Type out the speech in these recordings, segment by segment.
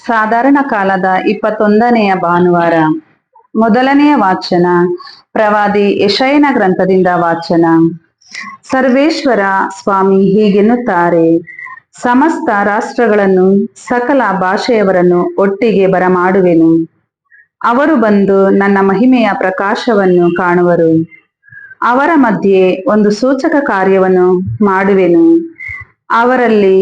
ಸಾಧಾರಣ ಕಾಲದ 21ನೆಯ ಭಾನುವಾರ. ಮೊದಲನೆಯ ವಾಚನ ಪ್ರವಾದಿ ಯೆಶಾಯನ ಗ್ರಂಥದಿಂದ ವಾಚನ. ಸರ್ವೇಶ್ವರ ಸ್ವಾಮಿ ಹೀಗೆನ್ನುತ್ತಾರೆ, ಸಮಸ್ತ ರಾಷ್ಟ್ರಗಳನ್ನು ಸಕಲ ಭಾಷೆಯವರನ್ನು ಒಟ್ಟಿಗೆ ಬರಮಾಡುವೆನು. ಅವರು ಬಂದು ನನ್ನ ಮಹಿಮೆಯ ಪ್ರಕಾಶವನ್ನು ಕಾಣುವರು. ಅವರ ಮಧ್ಯೆ ಒಂದು ಸೂಚಕ ಕಾರ್ಯವನ್ನು ಮಾಡುವೆನು. ಅವರಲ್ಲಿ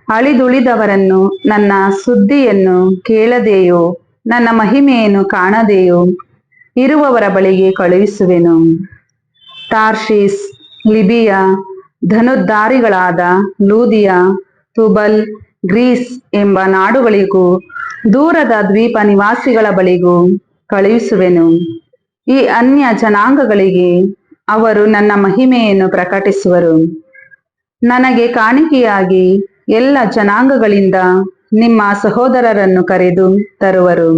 ಅಳಿದುಳಿದವರನ್ನು ನನ್ನ ಸುದ್ದಿಯನ್ನು ಕೇಳದೆಯೋ ನನ್ನ ಮಹಿಮೆಯನ್ನು ಕಾಣದೆಯೋ ಇರುವವರ ಬಳಿಗೆ ಕಳುಹಿಸುವೆನು. ತಾರ್ಷೀಸ್, ಲಿಬಿಯಾ, ಧನುರ್ಧಾರಿಗಳಾದ ಲೂದಿಯ, ತುಬಲ್, ಗ್ರೀಸ್ ಎಂಬ ನಾಡುಗಳಿಗೂ ದೂರದ ದ್ವೀಪ ನಿವಾಸಿಗಳ ಬಳಿಗೂ ಕಳುಹಿಸುವೆನು. ಈ ಅನ್ಯ ಜನಾಂಗಗಳಿಗೆ ಅವರು ನನ್ನ ಮಹಿಮೆಯನ್ನು ಪ್ರಕಟಿಸುವರು. ನನಗೆ ಕಾಣಿಕೆಯಾಗಿ ಎಲ್ಲ ಜನಾಂಗಗಳಿಂದ ನಿಮ್ಮ ಸಹೋದರರನ್ನು ಕರೆದು ತರುವರು.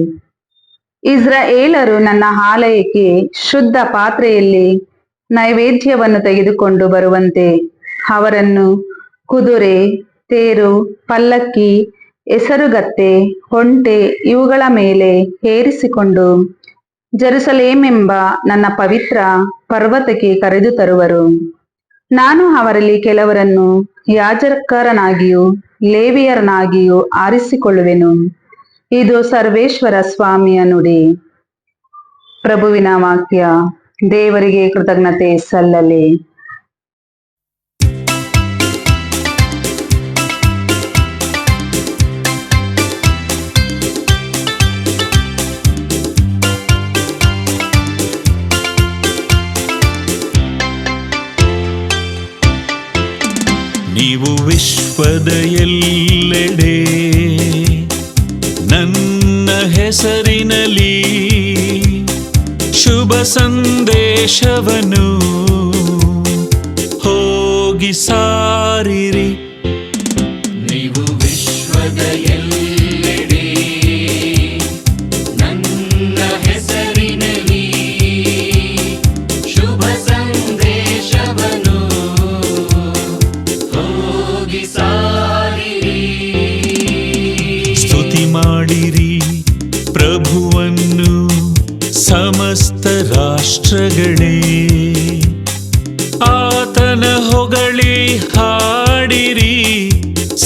ಇಸ್ರಾಯೇಲರು ನನ್ನ ಆಲಯಕ್ಕೆ ಶುದ್ಧ ಪಾತ್ರೆಯಲ್ಲಿ ನೈವೇದ್ಯವನ್ನು ತೆಗೆದುಕೊಂಡು ಬರುವಂತೆ ಅವರನ್ನು ಕುದುರೆ, ತೇರು, ಪಲ್ಲಕ್ಕಿ, ಹೆಸರುಗತ್ತೆ, ಒಂಟೆ ಇವುಗಳ ಮೇಲೆ ಏರಿಸಿಕೊಂಡು ಜೆರುಸಲೇಮೆಂಬ ನನ್ನ ಪವಿತ್ರ ಪರ್ವತಕ್ಕೆ ಕರೆದು ತರುವರು. ನಾನು ಅವರಲ್ಲಿ ಕೆಲವರನ್ನು ಯಾಜಕರನ್ನಾಗಿಯೂ ಲೇವಿಯರನ್ನಾಗಿಯೂ ಆರಿಸಿಕೊಳ್ಳುವೆನು. ಇದು ಸರ್ವೇಶ್ವರ ಸ್ವಾಮಿಯ ನುಡಿ. ಪ್ರಭುವಿನ ವಾಕ್ಯ. ದೇವರಿಗೆ ಕೃತಜ್ಞತೆ ಸಲ್ಲಲಿ. ನೀವು ವಿಶ್ವದ ಎಲ್ಲೆಡೆ ನನ್ನ ಹೆಸರಿನಲ್ಲಿ ಶುಭ ಸಂದೇಶವನ್ನು ಹೋಗಿ ಸಾರಿರಿ. ನೀವು ವಿಶ್ವದ ಎಲ್ಲೆಡೆ ನನ್ನ ಹೆಸರಿನಲ್ಲಿ ಶುಭ ಸಂದೇಶವನ್ನು ಹೋಗಿ ಸಾರಿರಿ. ಸ್ತುತಿ ಮಾಡಿರಿ ಪ್ರಭುವನ್ನು ಸಮಸ್ತ ರಾಷ್ಟ್ರಗಳೇ, ಆತನ ಹೊಗಳಿ ಹಾಡಿರಿ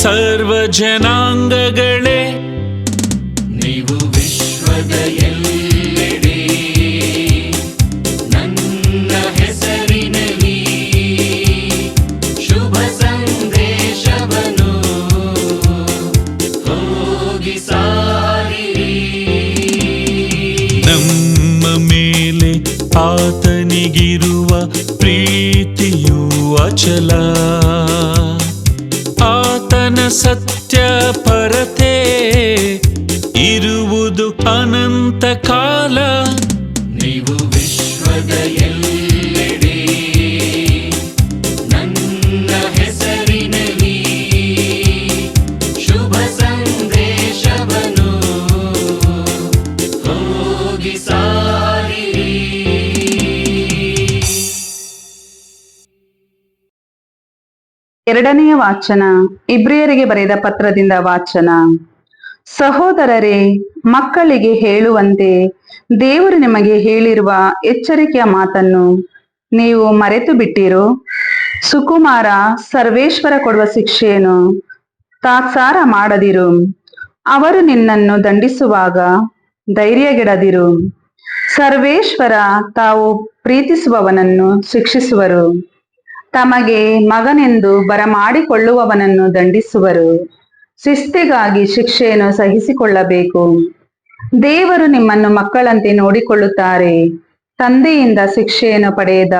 ಸರ್ವ ಜನಾಂಗಗಳೇ. ನೀವು ವಿಶ್ವದ ಎಲ್ಲೆಡೆ ನನ್ನ ಹೆಸರಿನಲ್ಲಿ ಶುಭ ಸಂದೇಶವನ್ನು ಹೋಗಿ ಸಾರಿರಿ. ನಮ್ಮ ಮೇಲೆ ಆತನಿಗಿರುವ ಪ್ರೀತಿಯು ಅಚಲ, ಆತನ ಸತ್ಯ ಪರತೆ ಇರುವುದು ಅನಂತ ಕಾಲ. ನೀವು ವಿಶ್ವದ ಎಲ್ಲೆಡೆ ನನ್ನ ಹೆಸರಿನಲ್ಲಿ ಶುಭ ಸಂದೇಶವನ್ನು ಹೋಗಿ ಸಾರಿರಿ. ಎರಡನೆಯ ವಾಚನ ಇಬ್ರಿಯರಿಗೆ ಬರೆದ ಪತ್ರದಿಂದ ವಾಚನ. ಸಹೋದರರೇ, ಮಕ್ಕಳಿಗೆ ಹೇಳುವಂತೆ ದೇವರು ನಿಮಗೆ ಹೇಳಿರುವ ಎಚ್ಚರಿಕೆಯ ಮಾತನ್ನು ನೀವು ಮರೆತು ಬಿಟ್ಟಿರೋ. ಸುಕುಮಾರ ಸರ್ವೇಶ್ವರ ಕೊಡುವ ಶಿಕ್ಷೆಯನ್ನು ತಾತ್ಸಾರ ಮಾಡದಿರು. ಅವರು ನಿನ್ನನ್ನು ದಂಡಿಸುವಾಗ ಧೈರ್ಯಗೆಡದಿರು. ಸರ್ವೇಶ್ವರ ತಾವು ಪ್ರೀತಿಸುವವನನ್ನು ಶಿಕ್ಷಿಸುವರು, ತಮಗೆ ಮಗನೆಂದು ಬರಮಾಡಿಕೊಳ್ಳುವವನನ್ನು ದಂಡಿಸುವರು. ಶಿಸ್ತಿಗಾಗಿ ಶಿಕ್ಷೆಯನ್ನು ಸಹಿಸಿಕೊಳ್ಳಬೇಕು. ದೇವರು ನಿಮ್ಮನ್ನು ಮಕ್ಕಳಂತೆ ನೋಡಿಕೊಳ್ಳುತ್ತಾರೆ. ತಂದೆಯಿಂದ ಶಿಕ್ಷೆಯನ್ನು ಪಡೆಯದ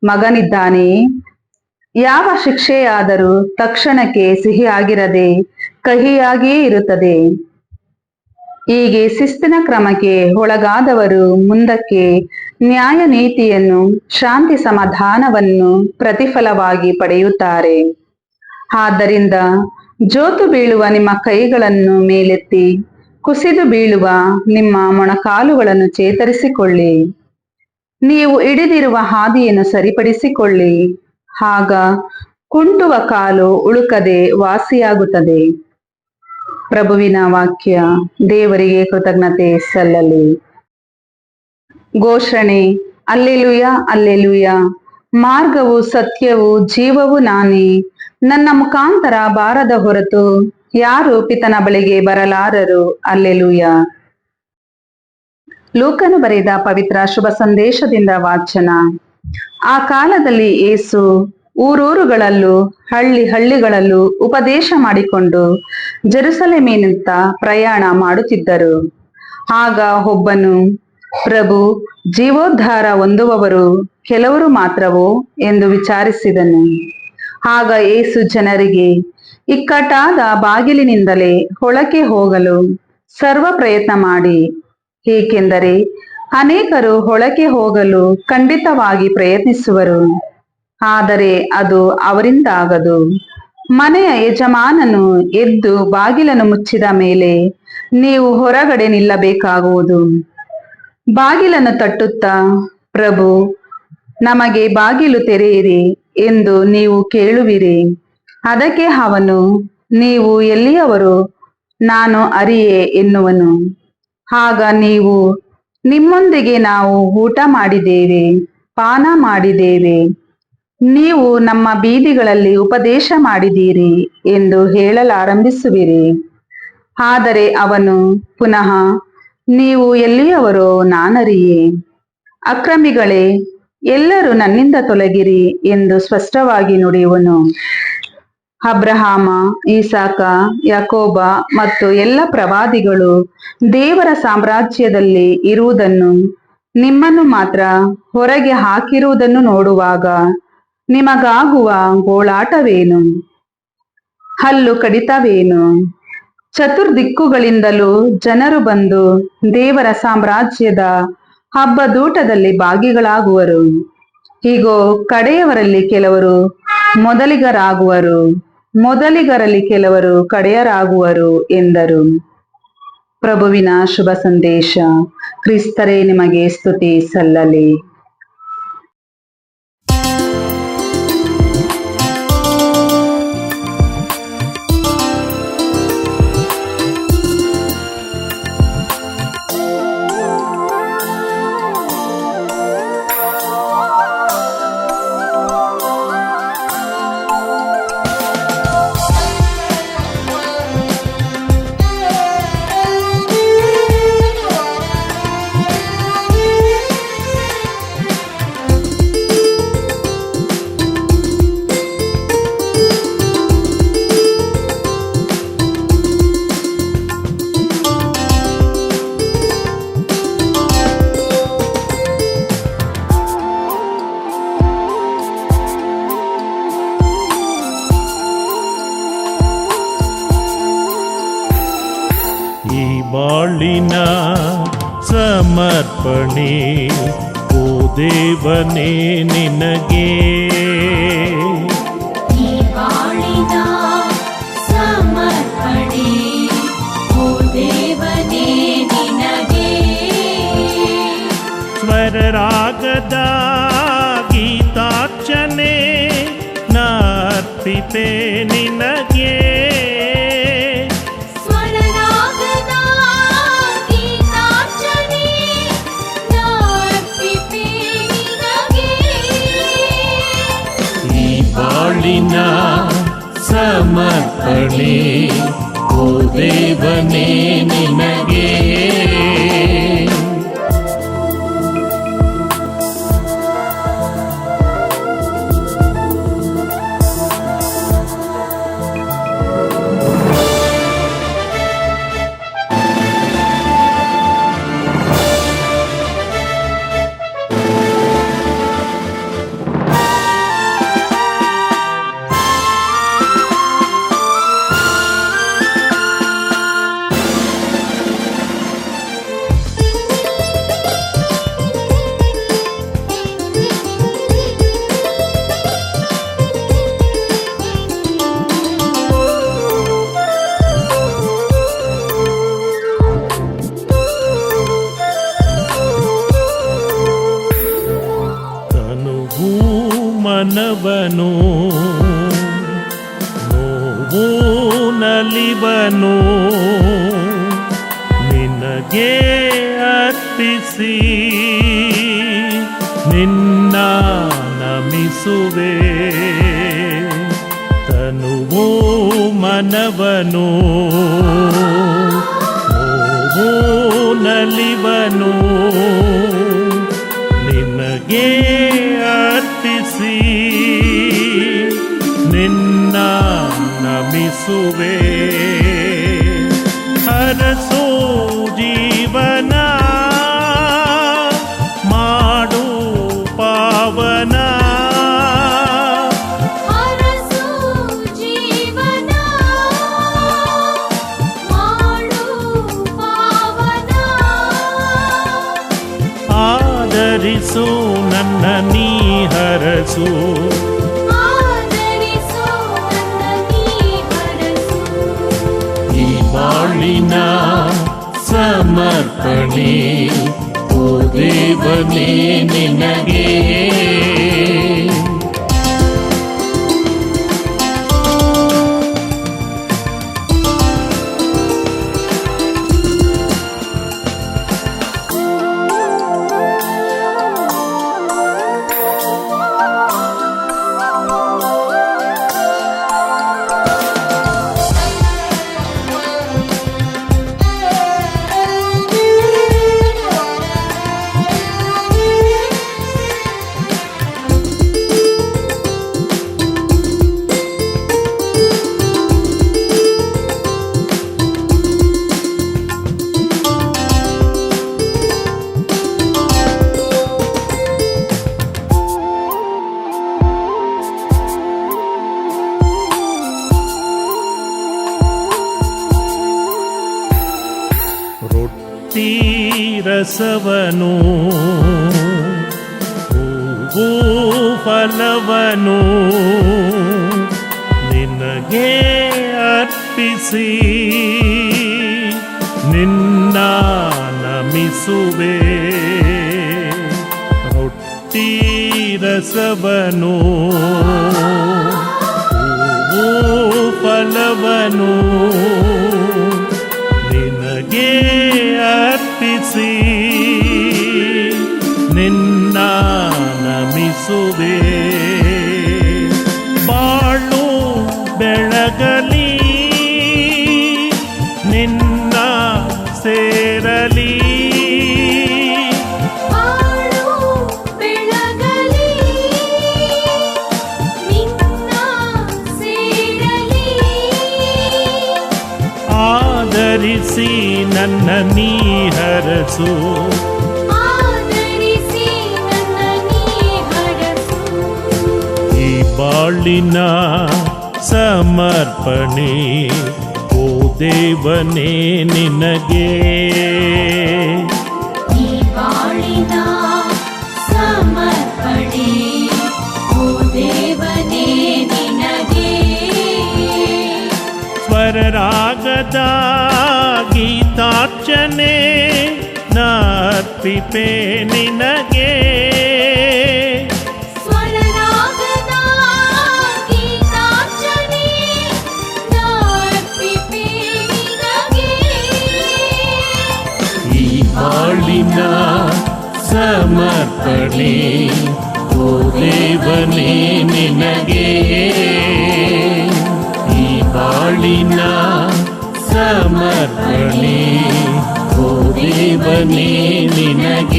ಮಗನಿದ್ದಾನೆ. ಯಾವ ಶಿಕ್ಷೆಯಾದರೂ ತಕ್ಷಣಕ್ಕೆ ಸಿಹಿಯಾಗಿರದೆ ಕಹಿಯಾಗಿಯೇ ಇರುತ್ತದೆ. ಹೀಗೆ ಶಿಸ್ತಿನ ಕ್ರಮಕ್ಕೆ ಒಳಗಾದವರು ಮುಂದಕ್ಕೆ ನ್ಯಾಯ ನೀತಿಯನ್ನು, ಶಾಂತಿ ಸಮಾಧಾನವನ್ನು ಪ್ರತಿಫಲವಾಗಿ ಪಡೆಯುತ್ತಾರೆ. ಆದ್ದರಿಂದ ಜೋತು ಬೀಳುವ ನಿಮ್ಮ ಕೈಗಳನ್ನು ಮೇಲೆತ್ತಿ, ಕುಸಿದು ಬೀಳುವ ನಿಮ್ಮ ಮೊಣಕಾಲುಗಳನ್ನು ಚೇತರಿಸಿಕೊಳ್ಳಿ. ನೀವು ಹಿಡಿದಿರುವ ಹಾದಿಯನ್ನು ಸರಿಪಡಿಸಿಕೊಳ್ಳಿ. ಆಗ ಕುಂಟುವ ಕಾಲು ಉಳುಕದೆ ವಾಸಿಯಾಗುತ್ತದೆ. ಪ್ರಭುವಿನ ವಾಕ್ಯ. ದೇವರಿಗೆ ಕೃತಜ್ಞತೆ ಸಲ್ಲಲಿ. ಘೋಷಣೆ. Alleluia, alleluia. ಮಾರ್ಗವು ಸತ್ಯವೂ ಜೀವವೂ ನಾನೇ. ನನ್ನ ಮುಖಾಂತರ ಬಾರದ ಹೊರತು ಯಾರು ಪಿತನ ಬಳಿಗೆ ಬರಲಾರರು. ಅಲ್ಲೆಲುಯ. ಲೂಕನು ಬರೆದ ಪವಿತ್ರ ಶುಭ ಸಂದೇಶದಿಂದ ವಾಚನ. ಆ ಕಾಲದಲ್ಲಿ ಯೇಸು ಊರೂರುಗಳಲ್ಲೂ ಹಳ್ಳಿಗಳಲ್ಲೂ ಉಪದೇಶ ಮಾಡಿಕೊಂಡು ಜೆರುಸಲೇಮಿನಿಂದ ಪ್ರಯಾಣ ಮಾಡುತ್ತಿದ್ದರು. ಆಗ ಒಬ್ಬನು, ಪ್ರಭು, ಜೀವೋದ್ಧಾರ ಹೊಂದುವವರು ಕೆಲವರು ಮಾತ್ರವೋ ಎಂದು ವಿಚಾರಿಸಿದನು. ಆಗ ಯೇಸು ಜನರಿಗೆ, ಇಕ್ಕಟ್ಟಾದ ಬಾಗಿಲಿನಿಂದಲೇ ಒಳಕ್ಕೆ ಹೋಗಲು ಸರ್ವ ಪ್ರಯತ್ನ ಮಾಡಿ, ಏಕೆಂದರೆ ಅನೇಕರು ಒಳಕ್ಕೆ ಹೋಗಲು ಖಂಡಿತವಾಗಿ ಪ್ರಯತ್ನಿಸುವರು, ಆದರೆ ಅದು ಅವರಿಂದಾಗದು. ಮನೆಯ ಯಜಮಾನನು ಎದ್ದು ಬಾಗಿಲನ್ನು ಮುಚ್ಚಿದ ಮೇಲೆ ನೀವು ಹೊರಗಡೆ ನಿಲ್ಲಬೇಕಾಗುವುದು. ಬಾಗಿಲನ್ನು ತಟ್ಟುತ್ತಾ, ಪ್ರಭು, ನಮಗೆ ಬಾಗಿಲು ತೆರೆಯಿರಿ ಎಂದು ನೀವು ಕೇಳುವಿರಿ. ಅದಕ್ಕೆ ಅವನು, ನೀವು ಎಲ್ಲಿಯವರು, ನಾನು ಅರಿಯೆ ಎನ್ನುವನು. ಆಗ ನೀವು, ನಿಮ್ಮೊಂದಿಗೆ ನಾವು ಊಟ ಮಾಡಿದ್ದೇವೆ, ಪಾನ ಮಾಡಿದ್ದೇವೆ, ನೀವು ನಮ್ಮ ಬೀದಿಗಳಲ್ಲಿ ಉಪದೇಶ ಮಾಡಿದ್ದೀರಿ ಎಂದು ಹೇಳಲಾರಂಭಿಸುವಿರಿ. ಆದರೆ ಅವನು ಪುನಃ, ನೀವು ಎಲ್ಲಿಯವರೋ ನಾನರಿಯೆ. ಅಕ್ರಮಿಗಳೇ, ಎಲ್ಲರೂ ನನ್ನಿಂದ ತೊಲಗಿರಿ ಎಂದು ಸ್ಪಷ್ಟವಾಗಿ ನುಡಿಯುವನು. ಅಬ್ರಹಾಮ, ಈಸಾಕ, ಯಾಕೋಬ ಮತ್ತು ಎಲ್ಲ ಪ್ರವಾದಿಗಳು ದೇವರ ಸಾಮ್ರಾಜ್ಯದಲ್ಲಿ ಇರುವುದನ್ನು, ನಿಮ್ಮನ್ನು ಮಾತ್ರ ಹೊರಗೆ ಹಾಕಿರುವುದನ್ನು ನೋಡುವಾಗ ನಿಮಗಾಗುವ ಗೋಳಾಟವೇನು? ಹಲ್ಲು ಕಡಿತವೇನು? ಚತುರ್ದಿಕ್ಕುಗಳಿಂದಲೂ ಜನರು ಬಂದು ದೇವರ ಸಾಮ್ರಾಜ್ಯದ ಹಬ್ಬದೂಟದಲ್ಲಿ ಭಾಗಿಗಳಾಗುವರು. ಹೀಗೋ, ಕಡೆಯವರಲ್ಲಿ ಕೆಲವರು ಮೊದಲಿಗರಾಗುವರು, ಮೊದಲಿಗರಲ್ಲಿ ಕೆಲವರು ಕಡೆಯರಾಗುವರು ಎಂದರು. ಪ್ರಭುವಿನ ಶುಭ ಸಂದೇಶ. ಕ್ರಿಸ್ತರೇ, ನಿಮಗೆ ಸ್ತುತಿ ಸಲ್ಲಲಿ. ಬಾಳಿನ ಸಮರ್ಪಣೆ ಓ ದೇವನೇ ನಿನಗೆ. ಈ ಬಾಳಿನ ಸಮರ್ಪಣೆ ಓ ದೇವನೇ ನಿನಗೆ. ಸ್ವರರಾಗದ ಗೀತಾರ್ಚನೆ ನಾರ್ಪಿತೆ ನಿನಗೆ. ಬಾಳಿನ ಸಮರ್ಪಣೆ ಓ ದೇವನೇ ನಿನಗೆ. ನಿನಗೆ ಅರ್ಪಿಸಿ ನಿನ್ನ ನಮಿಸುವೆ. ತನುವು ಮನವನು ನೋವು ನಲಿವನು ನಿನಗೆ ಅರ್ಪಿಸಿ ನಿನ್ನ ನಮಿಸುವೆ. ಅರಸೋ ಜೀವನ ಮಾಡು ಪಾವನ. ಅರಸು ಜೀವನ ಮಾಡು ಪಾವನ. ಆದರಿಸು ನನ್ನ ನೀ ಹರಸು. ಆದರಿಸು ನನ್ನ ನೀ ಹರಸು. ಈ ಬಾಳಿನ ಸಮರ್ಪಣೆ ಓ ದೇವನೇ ನಿನಗೆ. ರೊಟ್ಟಿ ರಸವನು ಹೂವು ಫಲವನು ನಿನಗೆ ಅರ್ಪಿಸಿ ನಿನ್ನ ನಮಿಸುವೆ. ರೊಟ್ಟಿ ರಸವನು ಹೂವು ಫಲವನು ನಿನಗೆ ಅರ್ಪಿಸಿ ನಿನ್ನ ನಮಿಸುವೆ. ಬಾಳು ಬೆಳಗಲಿ ನಿನ್ನ ಸೇರಲಿ. ಬಾಳು ಬೆಳಗಲಿ ನಿನ್ನ ಸೇರಲಿ. ಆದರಿಸಿ ನನ್ನ ನೀ ಹರಸು. ಆದರಿಸಿ ನನ್ನ ನೀ ಹರಸು. ಈ ಬಾಳಿನ ಸಮರ್ಪಣೆ ಓ ದೇವನೇ ನಿನಗೆ. ಈ ಬಾಳಿನ ಸಮರ್ಪಣೆ ಓ ದೇವನೇ ನಿನಗೆ. ಸ್ವರರಾಗದ ಗೀತಾರ್ಚನೆ ನಾರ್ಪಿಪೆ ನಿನಗೆ. ಸ್ವರರಾಗದ ಗೀತಾರ್ಚನೆ ನಾರ್ಪಿಪೆ ನಿನಗೆ. ಈ ಬಾಳಿನ ಸಮರ್ಪಣೆ ಓ ದೇವನೇ ನಿನಗೆ. ಈ ಬಾಳಿನ ಸಮರ್ಪಣೆ ಓ ದೇವನೇ ನಿನಗೆ.